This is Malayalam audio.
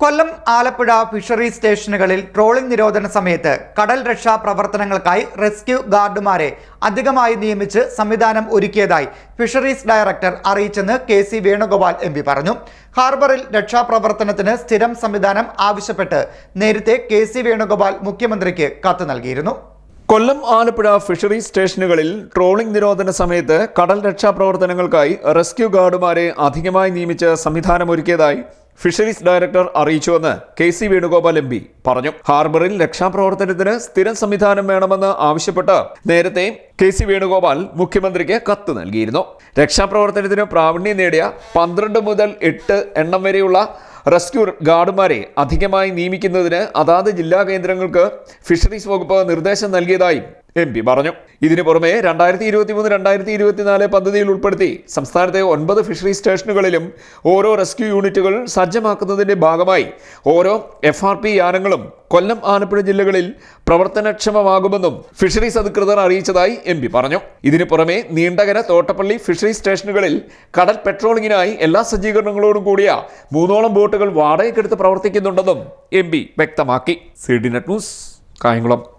കൊല്ലം ആലപ്പുഴ ഫിഷറി സ്റ്റേഷനുകളിൽ ട്രോളിംഗ് നിരോധന സമയത്ത് കടൽ രക്ഷാ പ്രവർത്തനങ്ങൾക്കായി റെസ്ക്യൂ ഗാർഡുമാരെ അധികമായി നിയമിച്ച് സംവിധാനം ഒരുക്കിയതായി ഫിഷറീസ് ഡയറക്ടർ അറിയിച്ചെന്ന് കെ.സി. വേണുഗോപാൽ എം.പി. പറഞ്ഞു. ഹാർബറിൽ രക്ഷാപ്രവർത്തനത്തിന് സ്ഥിരം സംവിധാനം ആവശ്യപ്പെട്ട് നേരത്തെ കെ.സി. വേണുഗോപാൽ മുഖ്യമന്ത്രിക്ക് കത്ത് നൽകിയിരുന്നു. കൊല്ലം ആലപ്പുഴ ഫിഷറി സ്റ്റേഷനുകളിൽ ട്രോളിംഗ് നിരോധന സമയത്ത് കടൽ രക്ഷാപ്രവർത്തനങ്ങൾക്കായി റെസ്ക്യൂ ഗാർഡുമാരെ അധികമായി നിയമിച്ച് സംവിധാനമൊരുക്കിയതായി ഫിഷറീസ് ഡയറക്ടർ അറിയിച്ചുവെന്ന് കെ.സി. വേണുഗോപാൽ എം.പി. പറഞ്ഞു. ഹാർബറിൽ രക്ഷാപ്രവർത്തനത്തിന് സ്ഥിരം സംവിധാനം വേണമെന്ന് ആവശ്യപ്പെട്ട് നേരത്തെ കെ.സി. വേണുഗോപാൽ മുഖ്യമന്ത്രിക്ക് കത്ത് നൽകിയിരുന്നു. രക്ഷാപ്രവർത്തനത്തിന് പ്രാവീണ്യം നേടിയ 12 മുതൽ 8 എണ്ണം വരെയുള്ള റെസ്ക്യൂ ഗാർഡുമാരെ അധികമായി നിയമിക്കുന്നതിന് അതാത് ജില്ലാ കേന്ദ്രങ്ങൾക്ക് ഫിഷറീസ് വകുപ്പ് നിർദ്ദേശം നൽകിയതായി എം.പി. പറഞ്ഞു. ഇതിനു പുറമെ 2023-2024 പദ്ധതിയിൽ ഉൾപ്പെടുത്തി സംസ്ഥാനത്തെ 9 ഫിഷറീസ് സ്റ്റേഷനുകളിലും ഓരോ റെസ്ക്യൂ യൂണിറ്റുകൾ സജ്ജമാക്കുന്നതിന്റെ ഭാഗമായി ഓരോ FRP യാനങ്ങളും കൊല്ലം ആലപ്പുഴ ജില്ലകളിൽ പ്രവർത്തനക്ഷമമാകുമെന്നും ഫിഷറീസ് അധികൃതർ അറിയിച്ചതായി എം.പി. പറഞ്ഞു. ഇതിനു പുറമെ നീണ്ടകര, തോട്ടപ്പള്ളി ഫിഷറീസ് സ്റ്റേഷനുകളിൽ കടൽ പെട്രോളിങ്ങിനായി എല്ലാ സജ്ജീകരണങ്ങളോടും കൂടിയ 3ഓളം ബോട്ടുകൾ വാടകയ്ക്കെടുത്ത് പ്രവർത്തിക്കുന്നുണ്ടെന്നും എം.പി. വ്യക്തമാക്കി. CDNet news, Kayamkulam.